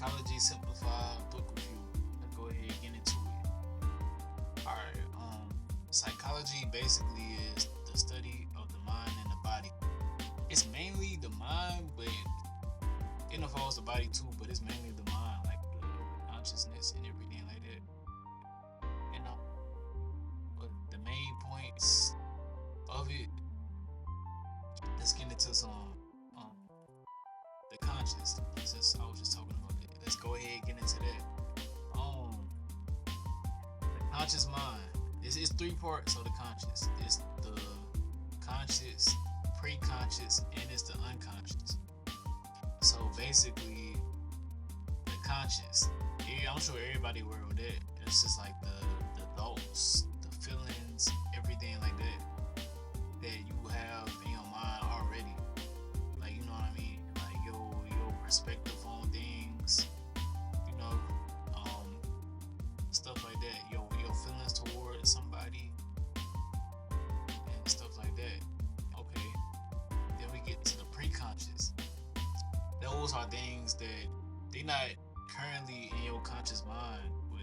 Psychology Simplified Book Review. Let's go ahead and get into it. Alright, psychology basically is the study of the mind and the body. It's mainly the mind, but it involves the body too, but it's mainly the mind, like the consciousness and everything like that. You know, but the main points of it, let's get into some the conscious. Since I was just talking about it, let's go ahead and get into that. The conscious mind. It's three parts of the conscious. It's the conscious, pre-conscious, and it's the unconscious. So basically, the conscious. Yeah, I'm sure everybody aware of that. It's just like the thoughts, the feelings, everything like that you have in your mind already. Like, you know what I mean? Like your perspective on things, you know, stuff like that. Your feelings towards somebody and stuff like that. Okay. Then we get to the pre-conscious. Those are things that they not currently in your conscious mind, but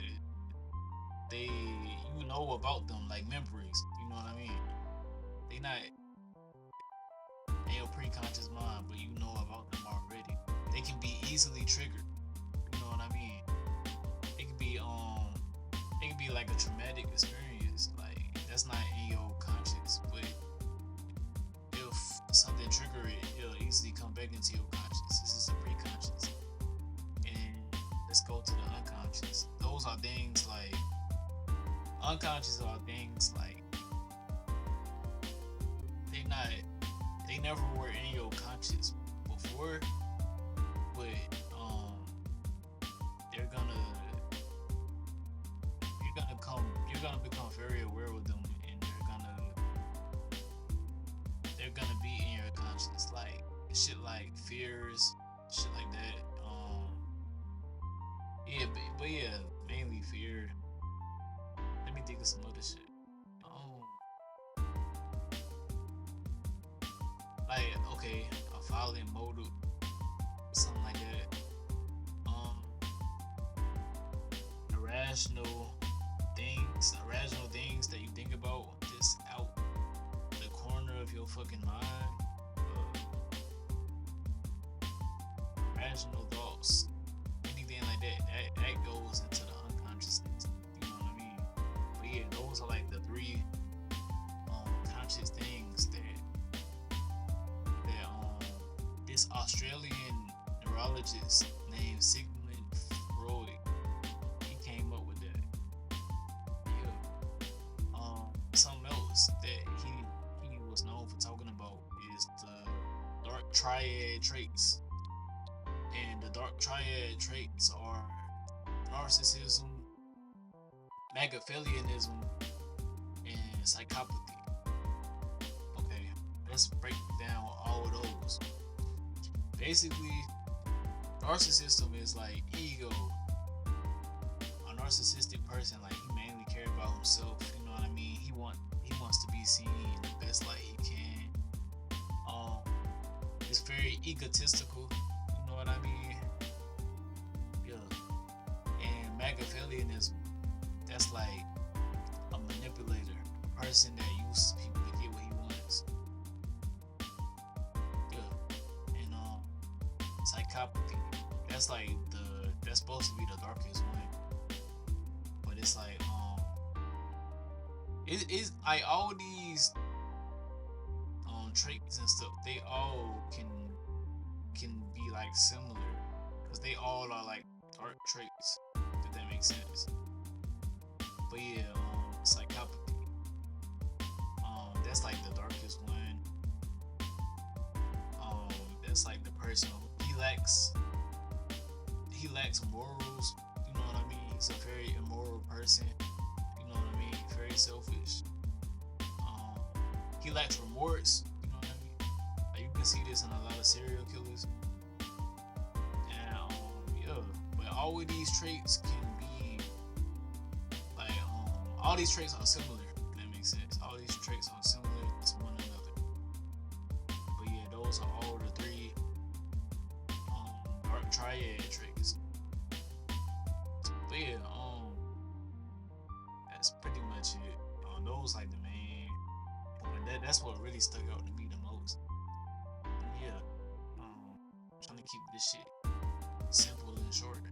they you know about them, like memories. You know what I mean? They not in your pre-conscious mind, but you know about them already. They can be easily triggered. You know what I mean? It could be like a traumatic experience. Like that's not in your conscious, but if something trigger it, it'll easily come back into your conscious. This is the pre-conscious. And let's go to the unconscious. Those are things like unconscious are things like they never were in your conscious before, but you're gonna become very aware with them, and they're gonna be in your conscious, like shit like fears, shit like that. Yeah, but yeah, mainly fear. Let me think of some other shit. Like okay, a violent motive, something like that. Irrational things that you think about just out the corner of your fucking mind. Rational thoughts, anything like that goes into the unconsciousness. You know what I mean? But yeah, those are like the three conscious things that this Australian neurologist named Sigmund Freud, he came up with that. Yeah. Something else that he was known for talking about is the dark triad traits. And the dark triad traits are narcissism, Machiavellianism, and psychopathy. Okay, let's break down all of those. Basically, narcissism is like ego. A narcissistic person, like he mainly cares about himself. You know what I mean? He wants to be seen in the best light he can. It's very egotistical. You know what I mean? Yeah. And Machiavellianism, that's like a manipulator, a person that uses people to get what he wants. Yeah. And psychopathy, that's like that's supposed to be the darkest one, but it's like it's like all these traits and stuff, they all can be like similar because they all are like dark traits, if that makes sense. But yeah, psychopathy, that's like the darkest one. That's like the person who he lacks morals. You know what I mean? He's a very immoral person. You know what I mean? Very selfish. He lacks remorse. You know what I mean? Like you can see this in a lot of serial killers. And yeah, but all of these traits can be like all these traits are similar. If that makes sense. All these traits are similar to one another. But yeah, those are all the three dark triad traits. yeah, that's pretty much it. Those like the main. That's what really stuck out to me the most. And yeah, trying to keep this shit simple and short.